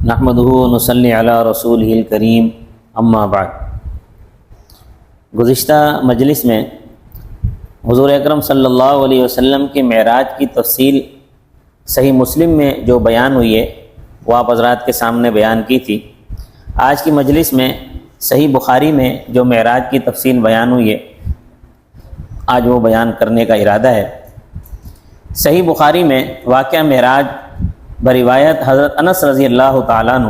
نحمدہ ونصلی علی رسولہ الکریم اما بعد۔ گزشتہ مجلس میں حضور اکرم صلی اللہ علیہ وسلم کے معراج کی تفصیل صحیح مسلم میں جو بیان ہوئی ہے وہ آپ حضرات کے سامنے بیان کی تھی۔ آج کی مجلس میں صحیح بخاری میں جو معراج کی تفصیل بیان ہوئی ہے آج وہ بیان کرنے کا ارادہ ہے۔ صحیح بخاری میں واقعہ معراج بروایت حضرت انس رضی اللہ تعالیٰ عنہ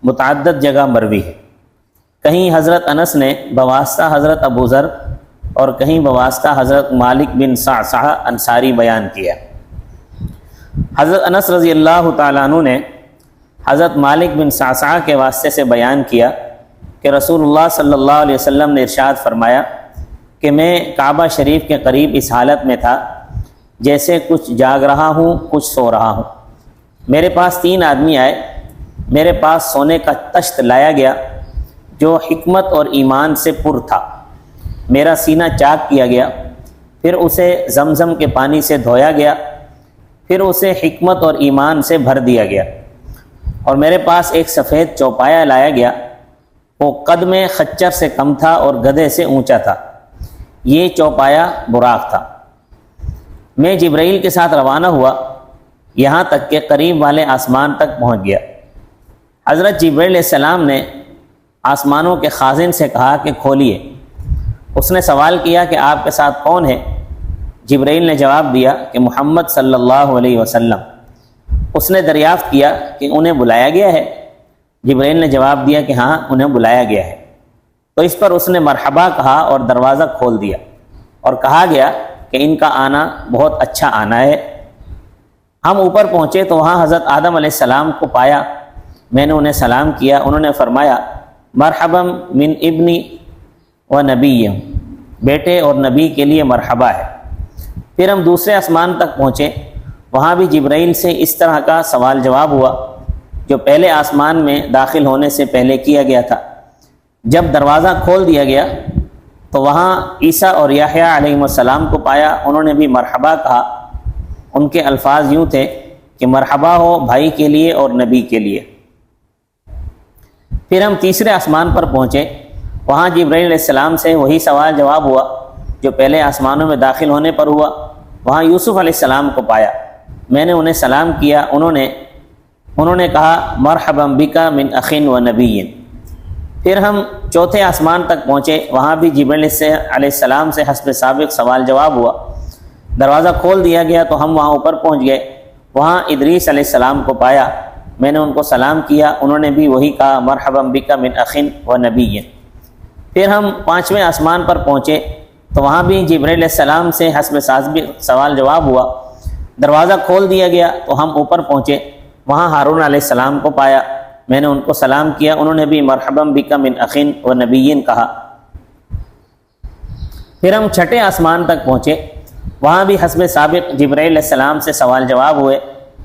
متعدد جگہ مروی ہے۔ کہیں حضرت انس نے بواسطہ حضرت ابو ذر اور کہیں بواسطہ حضرت مالک بن صعصعہ انصاری بیان کیا۔ حضرت انس رضی اللہ تعالیٰ عنہ نے حضرت مالک بن صعصعہ کے واسطے سے بیان کیا کہ رسول اللہ صلی اللہ علیہ وسلم نے ارشاد فرمایا کہ میں کعبہ شریف کے قریب اس حالت میں تھا جیسے کچھ جاگ رہا ہوں کچھ سو رہا ہوں۔ میرے پاس 3 آدمی آئے، میرے پاس سونے کا تشت لایا گیا جو حکمت اور ایمان سے پر تھا۔ میرا سینہ چاک کیا گیا، پھر اسے زمزم کے پانی سے دھویا گیا، پھر اسے حکمت اور ایمان سے بھر دیا گیا، اور میرے پاس ایک سفید چوپایا لایا گیا، وہ قد میں خچر سے کم تھا اور گدھے سے اونچا تھا۔ یہ چوپایا براق تھا۔ میں جبرائیل کے ساتھ روانہ ہوا یہاں تک کہ قریب والے آسمان تک پہنچ گیا۔ حضرت جبرائیل علیہ السلام نے آسمانوں کے خازن سے کہا کہ کھولیے۔ اس نے سوال کیا کہ آپ کے ساتھ کون ہے؟ جبرائیل نے جواب دیا کہ محمد صلی اللہ علیہ وسلم۔ اس نے دریافت کیا کہ انہیں بلایا گیا ہے؟ جبرائیل نے جواب دیا کہ ہاں انہیں بلایا گیا ہے۔ تو اس پر اس نے مرحبا کہا اور دروازہ کھول دیا، اور کہا گیا کہ ان کا آنا بہت اچھا آنا ہے۔ ہم اوپر پہنچے تو وہاں حضرت آدم علیہ السلام کو پایا۔ میں نے انہیں سلام کیا، انہوں نے فرمایا مرحبا من ابنی و نبی، بیٹے اور نبی کے لیے مرحبا ہے۔ پھر ہم دوسرے آسمان تک پہنچے، وہاں بھی جبرائیل سے اس طرح کا سوال جواب ہوا جو پہلے آسمان میں داخل ہونے سے پہلے کیا گیا تھا۔ جب دروازہ کھول دیا گیا تو وہاں عیسیٰ اور یحییٰ علیہ السلام کو پایا، انہوں نے بھی مرحبا کہا۔ ان کے الفاظ یوں تھے کہ مرحبا ہو بھائی کے لیے اور نبی کے لیے۔ پھر ہم تیسرے آسمان پر پہنچے، وہاں جبرائیل علیہ السلام سے وہی سوال جواب ہوا جو پہلے آسمانوں میں داخل ہونے پر ہوا۔ وہاں یوسف علیہ السلام کو پایا، میں نے انہیں سلام کیا، انہوں نے کہا مرحبا بک من اخ و نبی۔ پھر ہم چوتھے آسمان تک پہنچے، وہاں بھی جبرائیل علیہ السلام سے حسب سابق سوال جواب ہوا۔ دروازہ کھول دیا گیا تو ہم وہاں اوپر پہنچ گئے، وہاں ادریس علیہ السلام کو پایا، میں نے ان کو سلام کیا، انہوں نے بھی وہی کہا مرحبا بک من اخ و نبی۔ پھر ہم 5ویں آسمان پر پہنچے تو وہاں بھی جبرائیل علیہ السلام سے حسب سابق سوال جواب ہوا۔ دروازہ کھول دیا گیا تو ہم اوپر پہنچے، وہاں ہارون علیہ السلام کو پایا، میں نے ان کو سلام کیا، انہوں نے بھی مرحبا بک من اخ و نبی کہا۔ پھر ہم 6ٹھے آسمان تک پہنچے، وہاں بھی حسب سابق جبرائیل علیہ السلام سے سوال جواب ہوئے۔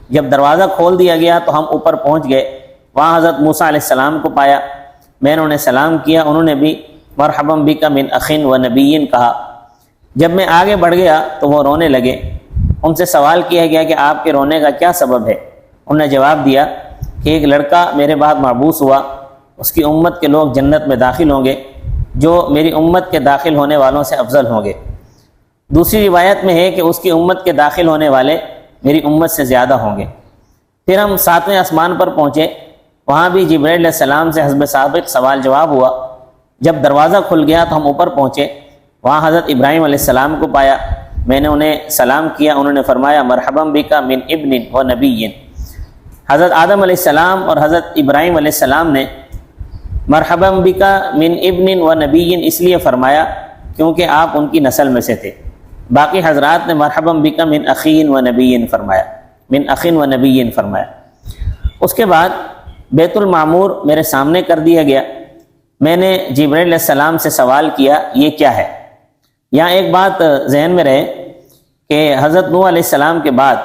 جب دروازہ کھول دیا گیا تو ہم اوپر پہنچ گئے، وہاں حضرت موسیٰ علیہ السلام کو پایا، میں نے انہیں سلام کیا، انہوں نے بھی مرحبا بک من اخ و نبی کہا۔ جب میں آگے بڑھ گیا تو وہ رونے لگے۔ ان سے سوال کیا گیا کہ آپ کے رونے کا کیا سبب ہے؟ انہوں نے جواب دیا کہ ایک لڑکا میرے بعد محبوس ہوا، اس کی امت کے لوگ جنت میں داخل ہوں گے جو میری امت کے داخل ہونے والوں سے افضل ہوں گے۔ دوسری روایت میں ہے کہ اس کی امت کے داخل ہونے والے میری امت سے زیادہ ہوں گے۔ پھر ہم 7ویں آسمان پر پہنچے، وہاں بھی جبرائیل علیہ السلام سے حسب سابق سوال جواب ہوا۔ جب دروازہ کھل گیا تو ہم اوپر پہنچے، وہاں حضرت ابراہیم علیہ السلام کو پایا، میں نے انہیں سلام کیا، انہوں نے فرمایا مرحبا بک من ابن و نبی۔ حضرت آدم علیہ السلام اور حضرت ابراہیم علیہ السلام نے مرحبا بک من ابن و نبی اس لیے فرمایا کیونکہ آپ ان کی نسل میں سے تھے۔ باقی حضرات نے مرحبا بک من اخ و نبی فرمایا، من اخ و نبی فرمایا۔ اس کے بعد بیت المعمور میرے سامنے کر دیا گیا، میں نے جبرائیل علیہ السلام سے سوال کیا یہ کیا ہے؟ یہاں ایک بات ذہن میں رہے کہ حضرت نوح علیہ السلام کے بعد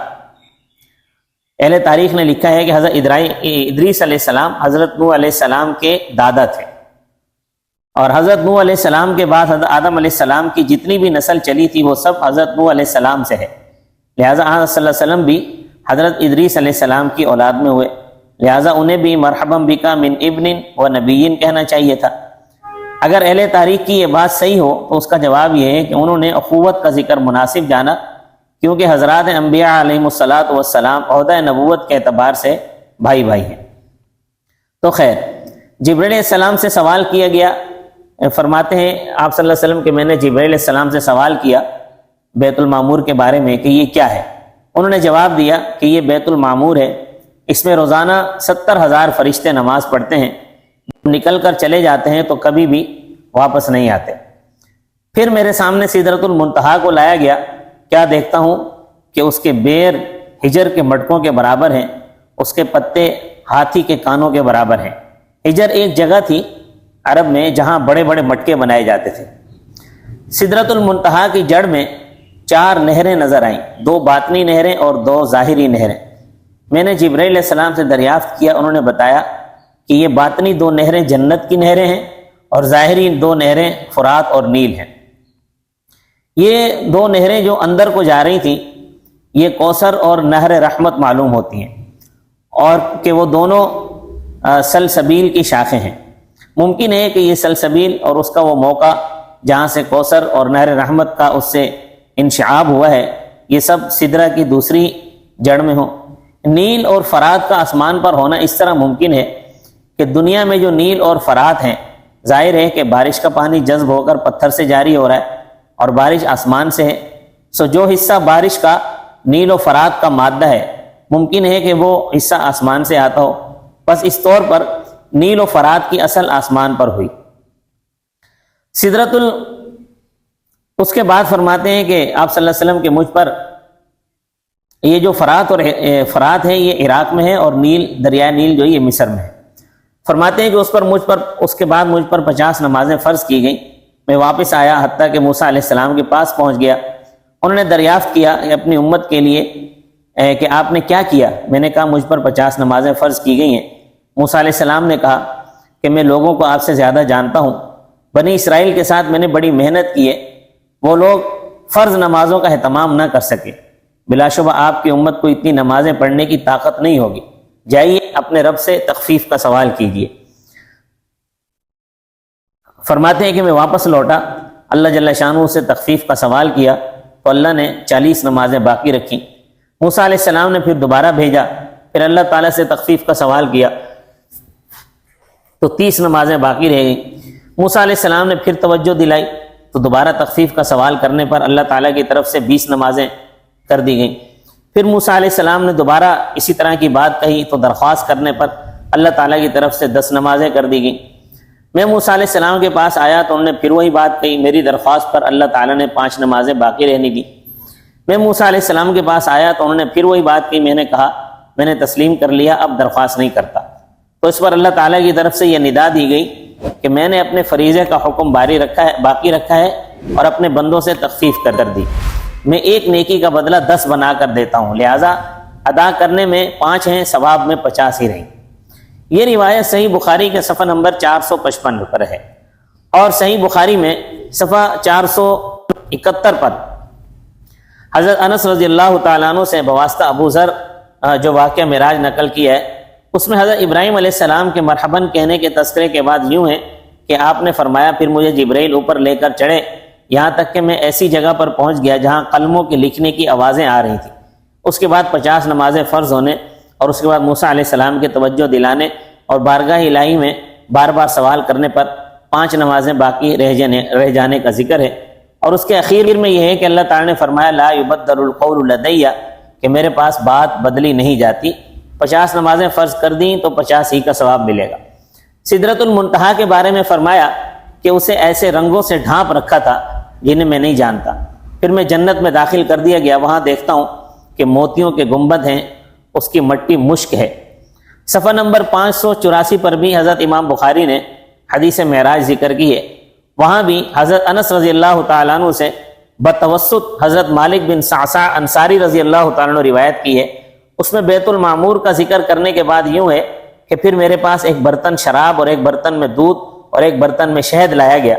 اہل تاریخ نے لکھا ہے کہ حضرت ادریس علیہ السلام حضرت نوح علیہ السلام کے دادا تھے، اور حضرت نوح علیہ السلام کے بعد حضرت آدم علیہ السلام کی جتنی بھی نسل چلی تھی وہ سب حضرت نوح علیہ السلام سے ہے، لہٰذا آپ صلی اللہ علیہ وسلم بھی حضرت ادریس علیہ السلام کی اولاد میں ہوئے۔ لہٰذا انہیں بھی مرحباً بکا من ابن و نبیین کہنا چاہیے تھا۔ اگر اہل تاریخ کی یہ بات صحیح ہو تو اس کا جواب یہ ہے کہ انہوں نے اخوت کا ذکر مناسب جانا، کیونکہ حضرات انبیاء علیہم الصلاۃ والسلام عہدہ نبوت کے اعتبار سے بھائی بھائی ہیں۔ تو خیر، جبرائیل علیہ السلام سے سوال کیا گیا، فرماتے ہیں آپ صلی اللہ علیہ وسلم کہ میں نے جبرائیل علیہ السلام سے سوال کیا بیت المعمور کے بارے میں کہ یہ کیا ہے۔ انہوں نے جواب دیا کہ یہ بیت المعمور ہے، اس میں روزانہ 70,000 فرشتے نماز پڑھتے ہیں، نکل کر چلے جاتے ہیں تو کبھی بھی واپس نہیں آتے۔ پھر میرے سامنے سدرۃ المنتہا کو لایا گیا، کیا دیکھتا ہوں کہ اس کے بیر ہجر کے مٹکوں کے برابر ہیں، اس کے پتے ہاتھی کے کانوں کے برابر ہیں۔ ہجر ایک جگہ تھی عرب میں جہاں بڑے بڑے مٹکے بنائے جاتے تھے۔ سدرۃ المنتہا کی جڑ میں 4 نہریں نظر آئیں، 2 باطنی نہریں اور 2 ظاہری نہریں۔ میں نے جبرائیل علیہ السلام سے دریافت کیا، انہوں نے بتایا کہ یہ باطنی 2 نہریں جنت کی نہریں ہیں اور ظاہری 2 نہریں فرات اور نیل ہیں۔ یہ 2 نہریں جو اندر کو جا رہی تھیں یہ کوثر اور نہر رحمت معلوم ہوتی ہیں، اور کہ وہ دونوں سلسبیل کی شاخیں ہیں۔ ممکن ہے کہ یہ سلسبیل اور اس کا وہ موقع جہاں سے کوثر اور نہر رحمت کا اس سے انشعاب ہوا ہے، یہ سب سدرہ کی دوسری جڑ میں ہو۔ نیل اور فرات کا آسمان پر ہونا اس طرح ممکن ہے کہ دنیا میں جو نیل اور فرات ہیں، ظاہر ہے کہ بارش کا پانی جذب ہو کر پتھر سے جاری ہو رہا ہے اور بارش آسمان سے ہے، سو جو حصہ بارش کا نیل و فرات کا مادہ ہے ممکن ہے کہ وہ حصہ آسمان سے آتا ہو، بس اس طور پر نیل و فرات کی اصل آسمان پر ہوئی۔ اس کے بعد فرماتے ہیں کہ آپ صلی اللہ علیہ وسلم کے مجھ پر یہ جو فرات ہے یہ عراق میں ہے، اور نیل دریائے نیل جو ہے یہ مصر میں ہے۔ فرماتے ہیں کہ اس کے بعد مجھ پر 50 نمازیں فرض کی گئیں۔ میں واپس آیا حتیٰ کہ موسیٰ علیہ السلام کے پاس پہنچ گیا۔ انہوں نے دریافت کیا اپنی امت کے لیے کہ آپ نے کیا کیا؟ میں نے کہا مجھ پر 50 نمازیں فرض کی گئی ہیں۔ موسیٰ علیہ السلام نے کہا کہ میں لوگوں کو آپ سے زیادہ جانتا ہوں، بنی اسرائیل کے ساتھ میں نے بڑی محنت کی ہے، وہ لوگ فرض نمازوں کا اہتمام نہ کر سکے، بلا شبہ آپ کی امت کو اتنی نمازیں پڑھنے کی طاقت نہیں ہوگی، جائیے اپنے رب سے تخفیف کا سوال کیجیے۔ فرماتے ہیں کہ میں واپس لوٹا، اللہ جل شانہ سے تخفیف کا سوال کیا تو اللہ نے 40 نمازیں باقی رکھیں۔ موسیٰ علیہ السلام نے پھر دوبارہ بھیجا، پھر اللہ تعالیٰ سے تخفیف کا سوال کیا تو 30 نمازیں باقی رہ گئیں۔ موسیٰ علیہ السلام نے پھر توجہ دلائی تو دوبارہ تخفیف کا سوال کرنے پر اللہ تعالیٰ کی طرف سے 20 نمازیں کر دی گئیں۔ پھر موسیٰ علیہ السلام نے دوبارہ اسی طرح کی بات کہی تو درخواست کرنے پر اللہ تعالیٰ کی طرف سے 10 نمازیں کر دی گئیں۔ میں موسیٰ علیہ السلام کے پاس آیا تو انہوں نے پھر وہی بات کہی، میری درخواست پر اللہ تعالیٰ نے 5 نمازیں باقی رہنے دی۔ میں موسیٰ علیہ السلام کے پاس آیا تو انہوں نے پھر وہی بات کہی، میں نے کہا میں نے تسلیم کر لیا، اب درخواست نہیں کرتا۔ تو اس پر اللہ تعالیٰ کی طرف سے یہ ندا دی گئی کہ میں نے اپنے فریضے کا حکم باقی رکھا ہے اور اپنے بندوں سے تخفیف کر دی، میں ایک نیکی کا بدلہ 10 بنا کر دیتا ہوں، لہٰذا ادا کرنے میں 5 ہیں، ثواب میں 50 ہی رہیں۔ یہ روایت صحیح بخاری کے صفحہ نمبر 455 پر ہے، اور صحیح بخاری میں صفحہ 471 پر حضرت انس رضی اللہ تعالیٰ عنہ سے بواسطہ ابو ذر جو واقعہ معراج نقل کیا ہے، اس میں حضرت ابراہیم علیہ السلام کے مرحباً کہنے کے تذکرے کے بعد یوں ہے کہ آپ نے فرمایا پھر مجھے جبرائیل اوپر لے کر چڑھے، یہاں تک کہ میں ایسی جگہ پر پہنچ گیا جہاں قلموں کے لکھنے کی آوازیں آ رہی تھیں۔ اس کے بعد 50 نمازیں فرض ہونے اور اس کے بعد موسیٰ علیہ السلام کے توجہ دلانے اور بارگاہ الہی میں بار بار سوال کرنے پر 5 نمازیں باقی رہ جانے کا ذکر ہے۔ اور اس کے اخیر میں یہ ہے کہ اللہ تعالیٰ نے فرمایا لا یبدل القول لدی، کہ میرے پاس بات بدلی نہیں جاتی۔ 50 نمازیں فرض کر دیں تو 50 ہی کا ثواب ملے گا۔ سدرۃ المنتہا کے بارے میں فرمایا کہ اسے ایسے رنگوں سے ڈھانپ رکھا تھا جنہیں میں نہیں جانتا، پھر میں جنت میں داخل کر دیا گیا، وہاں دیکھتا ہوں کہ موتیوں کے گنبد ہیں، اس کی مٹی مشک ہے۔ صفحہ نمبر 584 پر بھی حضرت امام بخاری نے حدیث معراج ذکر کی ہے، وہاں بھی حضرت انس رضی اللہ تعالیٰ عنہ سے بتوسط حضرت مالک بن صعصع انصاری رضی اللہ تعالیٰ عنہ روایت کی ہے۔ اس میں بیت المعمور کا ذکر کرنے کے بعد یوں ہے کہ پھر میرے پاس ایک برتن شراب اور ایک برتن میں دودھ اور ایک برتن میں شہد لایا گیا،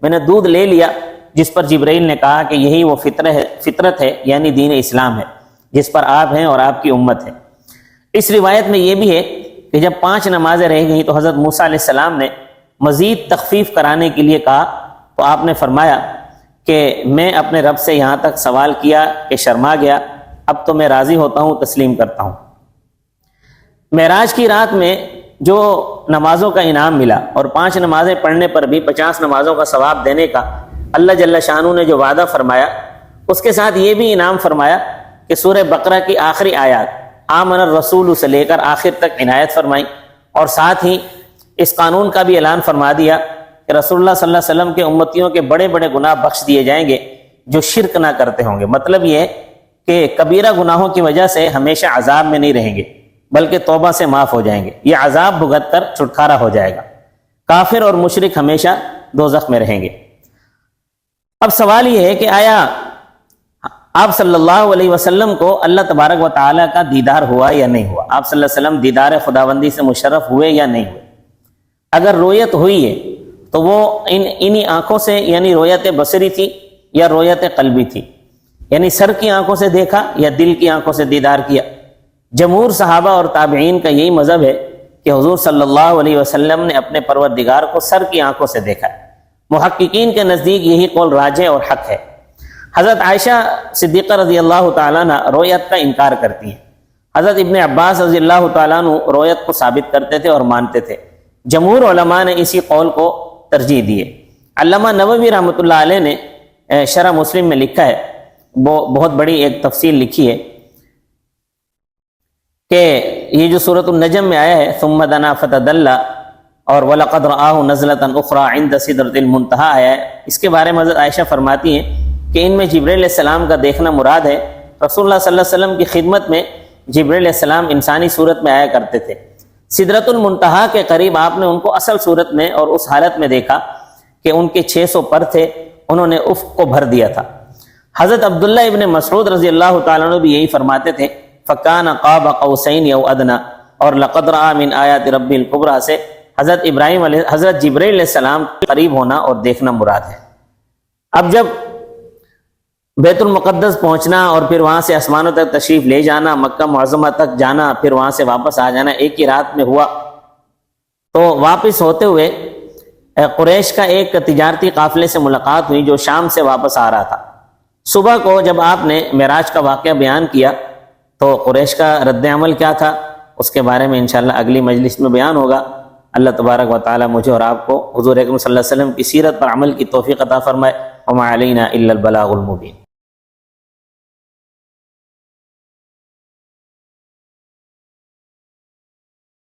میں نے دودھ لے لیا، جس پر جبرائیل نے کہا کہ یہی وہ فطرت ہے، یعنی دین اسلام ہے، جس پر آپ ہیں اور آپ کی امت ہے۔ اس روایت میں یہ بھی ہے کہ جب 5 نمازیں رہ گئیں تو حضرت موسیٰ علیہ السلام نے مزید تخفیف کرانے کے لیے کہا، تو آپ نے فرمایا کہ میں اپنے رب سے یہاں تک سوال کیا کہ شرما گیا، اب تو میں راضی ہوتا ہوں، تسلیم کرتا ہوں۔ معراج کی رات میں جو نمازوں کا انعام ملا اور 5 نمازیں پڑھنے پر بھی 50 نمازوں کا ثواب دینے کا اللہ جل شانہ نے جو وعدہ فرمایا، اس کے ساتھ یہ بھی انعام فرمایا کہ سورہ بقرہ کی آخری آیات آمن الرسول سے لے کر آخر تک عنایت فرمائی، اور ساتھ ہی اس قانون کا بھی اعلان فرما دیا کہ رسول اللہ صلی اللہ علیہ وسلم کے امتیوں کے بڑے بڑے گناہ بخش دیے جائیں گے جو شرک نہ کرتے ہوں گے۔ مطلب یہ ہے کہ کبیرہ گناہوں کی وجہ سے ہمیشہ عذاب میں نہیں رہیں گے بلکہ توبہ سے معاف ہو جائیں گے، یہ عذاب بھگت کر چھٹکارا ہو جائے گا۔ کافر اور مشرک ہمیشہ دوزخ میں رہیں گے۔ اب سوال یہ ہے کہ آیا آپ صلی اللہ علیہ وسلم کو اللہ تبارک و تعالیٰ کا دیدار ہوا یا نہیں ہوا؟ آپ صلی اللہ علیہ وسلم دیدار خداوندی سے مشرف ہوئے یا نہیں ہوئے؟ اگر رویت ہوئی ہے تو وہ انہی آنکھوں سے، یعنی رویت بصری تھی یا رویت قلبی تھی، یعنی سر کی آنکھوں سے دیکھا یا دل کی آنکھوں سے دیدار کیا؟ جمہور صحابہ اور تابعین کا یہی مذہب ہے کہ حضور صلی اللہ علیہ وسلم نے اپنے پروردگار کو سر کی آنکھوں سے دیکھا ہے۔ محققین کے نزدیک یہی قول راجح اور حق ہے۔ حضرت عائشہ صدیقہ رضی اللہ تعالیٰ عنہ رویت کا انکار کرتی ہیں۔ حضرت ابن عباس رضی اللہ تعالیٰ عنہ رویت کو ثابت کرتے تھے اور مانتے تھے۔ جمہور علماء نے اسی قول کو ترجیح دی ہے۔ علامہ نووی رحمۃ اللہ علیہ نے شرح مسلم میں لکھا ہے، وہ بہت بڑی ایک تفصیل لکھی ہے کہ یہ جو سورۃ النجم میں آیا ہے ثم دنا فتدلی اور وَلَقَدْ رَآهُ نَزْلَةً أُخْرَى عِنْدَ سِدْرَةِ الْمُنتَهَىٰ آیا ہے، اس کے بارے میں حضرت عائشہ فرماتی ہیں کہ ان میں جبرائیل علیہ السلام کا دیکھنا مراد ہے۔ رسول اللہ صلی اللہ علیہ وسلم کی خدمت میں جبرائیل علیہ السلام انسانی صورت میں آیا کرتے تھے۔ سدرۃ المنتہا کے قریب آپ نے ان کو اصل صورت میں اور اس حالت میں دیکھا کہ ان کے 600 پر تھے، انہوں نے افق کو بھر دیا تھا۔ حضرت عبداللہ ابن مسعود رضی اللہ تعالیٰ عنہ بھی یہی فرماتے تھے، فَكَانَ قَابَ قَوْسَيْنِ أَوْ أَدْنَىٰ، اور لَقَدْ رَآ مِنْ آیَاتِ رَبِّ الْكُبْرَىٰ سے حضرت جبرائیل علیہ السلام قریب ہونا اور دیکھنا مراد ہے۔ اب جب بیت المقدس پہنچنا اور پھر وہاں سے آسمانوں تک تشریف لے جانا، مکہ معظمہ تک جانا، پھر وہاں سے واپس آ جانا ایک ہی رات میں ہوا، تو واپس ہوتے ہوئے قریش کا ایک تجارتی قافلے سے ملاقات ہوئی جو شام سے واپس آ رہا تھا۔ صبح کو جب آپ نے معراج کا واقعہ بیان کیا تو قریش کا رد عمل کیا تھا، اس کے بارے میں انشاءاللہ اگلی مجلس میں بیان ہوگا۔ اللہ تبارک و تعالی مجھے اور آپ کو حضور اکرم صلی اللہ علیہ وسلم کی سیرت پر عمل کی توفیق عطا فرمائے۔ وما علینا الا البلاغ المبین۔